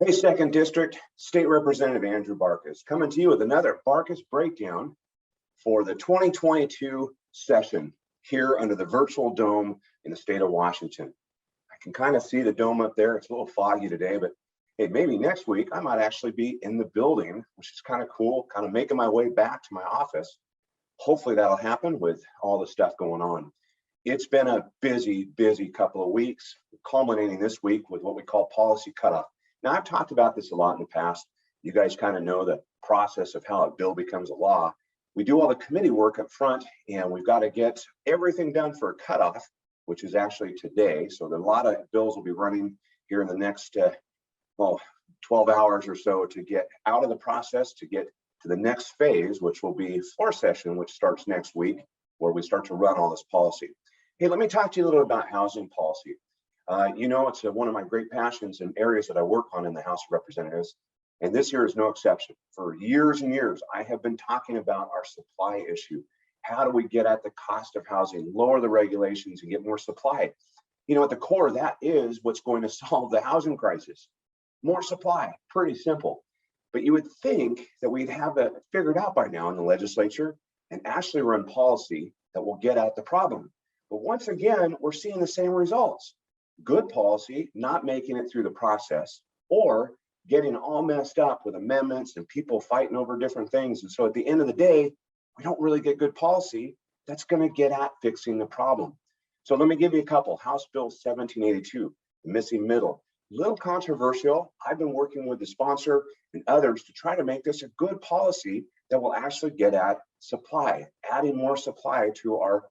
Hey, Second District, State Representative Andrew Barkis coming to you with another Barkis breakdown for the 2022 session here under the virtual dome in the state of Washington. I can kind of see the dome up there. It's a little foggy today, but hey, maybe next week I might actually be in the building, which is kind of cool, kind of making my way back to my office. Hopefully that'll happen with all the stuff going on. It's been a busy couple of weeks, culminating this week with what we call policy cutoff. Now, I've talked about this a lot in the past. You guys kind of know the process of how a bill becomes a law. We do all the committee work up front, and we've got to get everything done for a cutoff, which is actually today. So a lot of bills will be running here in the next 12 hours or so to get out of the process, to get to the next phase, which will be floor session, which starts next week, where we start to run all this policy. Hey, let me talk to you a little about housing policy. You know, it's one of my great passions and areas that I work on in the House of Representatives, and this year is no exception. For years and years, I have been talking about our supply issue. How do we get at the cost of housing, lower the regulations, and get more supply? You know, at the core, that is what's going to solve the housing crisis. More supply, pretty simple. But you would think that we'd have that figured out by now in the legislature and actually run policy that will get at the problem. But once again, we're seeing the same results. Good policy not making it through the process, or getting all messed up with amendments and people fighting over different things. And so at the end of the day, we don't really get good policy that's going to get at fixing the problem. So let me give you a couple. House Bill 1782, the missing middle. A little controversial. I've been working with the sponsor and others to try to make this a good policy that will actually get at supply, adding more supply to our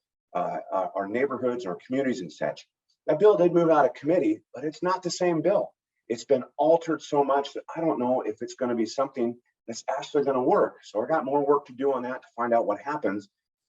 neighborhoods, our communities and such. That bill did move out of committee, but it's not the same bill. It's been altered so much that I don't know if it's going to be something that's actually going to work. So I got more work to do on that to find out what happens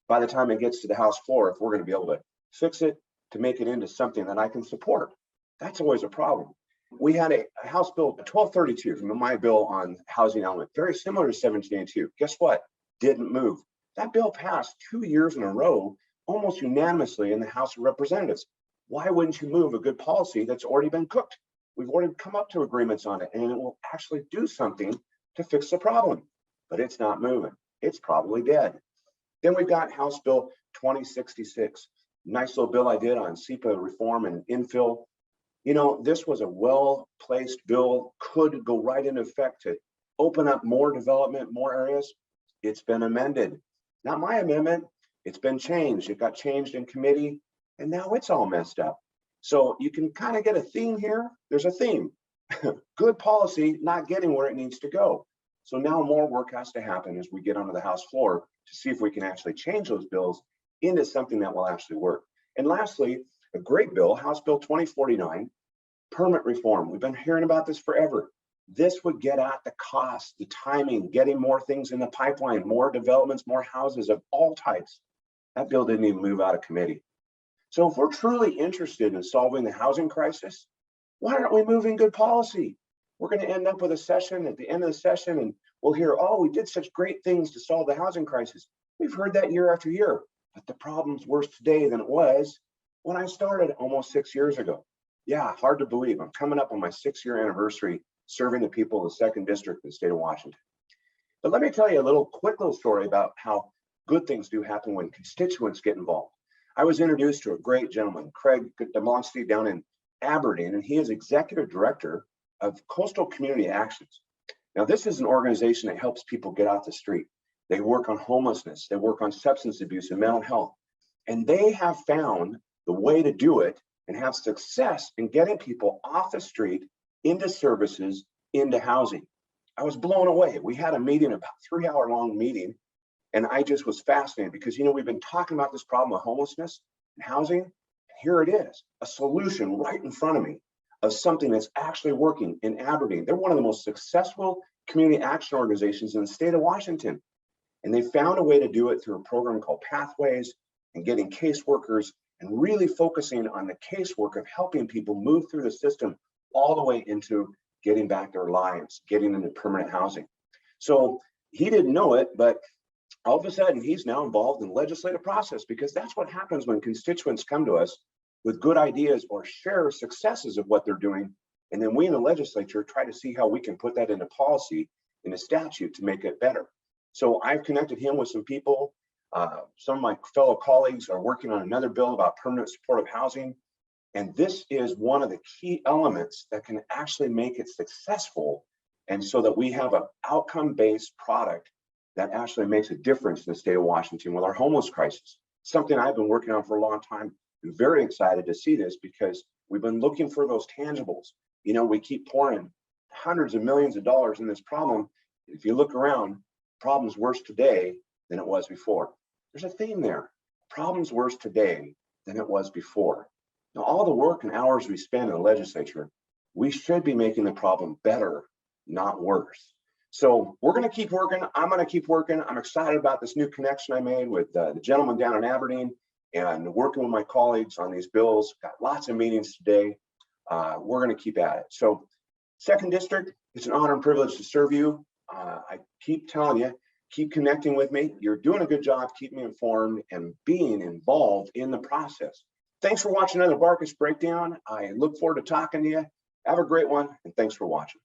by the time it gets to the House floor, if we're going to be able to fix it to make it into something that I can support. That's always a problem. We had a House Bill 1232 from my bill on housing element, very similar to 1782. Guess what? Didn't move. That bill passed 2 years in a row, almost unanimously in the House of Representatives. Why wouldn't you move a good policy that's already been cooked? We've already come up to agreements on it, and it will actually do something to fix the problem, but it's not moving. It's probably dead. Then we've got House Bill 2066, nice little bill I did on SEPA reform and infill. You know, this was a well-placed bill, could go right into effect to open up more development, more areas. It's been amended. Not my amendment, it's been changed. It got changed in committee, and now it's all messed up. So you can kind of get a theme here. There's a theme. Good policy not getting where it needs to go. So now more work has to happen as we get onto the House floor to see if we can actually change those bills into something that will actually work. And lastly, a great bill, House Bill 2049, permit reform. We've been hearing about this forever. This would get at the cost, the timing, getting more things in the pipeline, more developments, more houses of all types. That bill didn't even move out of committee. So if we're truly interested in solving the housing crisis, why aren't we moving good policy? We're going to end up with a session at the end of the session, and we'll hear, oh, we did such great things to solve the housing crisis. We've heard that year after year, but the problem's worse today than it was when I started almost 6 years ago. Yeah, hard to believe. I'm coming up on my 6-year anniversary serving the people of the 2nd District in the state of Washington. But let me tell you a quick little story about how good things do happen when constituents get involved. I was introduced to a great gentleman, Craig DeMonsty, down in Aberdeen, and he is executive director of Coastal Community Actions. Now, this is an organization that helps people get off the street. They work on homelessness, they work on substance abuse and mental health, and they have found the way to do it and have success in getting people off the street into services, into housing. I was blown away. We had a meeting, about 3-hour-long meeting, and I just was fascinated because, you know, we've been talking about this problem of homelessness and housing. And here it is, a solution right in front of me of something that's actually working in Aberdeen. They're one of the most successful community action organizations in the state of Washington. And they found a way to do it through a program called Pathways and getting caseworkers and really focusing on the casework of helping people move through the system all the way into getting back their lives, getting into permanent housing. So he didn't know it, but all of a sudden he's now involved in the legislative process, because that's what happens when constituents come to us with good ideas or share successes of what they're doing. And then we in the legislature try to see how we can put that into policy in a statute to make it better. So I've connected him with some people. Some of my fellow colleagues are working on another bill about permanent supportive housing. And this is one of the key elements that can actually make it successful. And so that we have an outcome-based product that actually makes a difference in the state of Washington with our homeless crisis. Something I've been working on for a long time. I'm very excited to see this because we've been looking for those tangibles. You know, we keep pouring hundreds of millions of dollars in this problem. If you look around, problem's worse today than it was before. There's a theme there. Problem's worse today than it was before. Now, all the work and hours we spend in the legislature, we should be making the problem better, not worse. So we're going to keep working. I'm going to keep working. I'm excited about this new connection I made with the gentleman down in Aberdeen and working with my colleagues on these bills. Got lots of meetings today. We're going to keep at it. So 2nd District, it's an honor and privilege to serve you. I keep telling you, keep connecting with me. You're doing a good job keeping me informed and being involved in the process. Thanks for watching another Barkis Breakdown. I look forward to talking to you. Have a great one, and thanks for watching.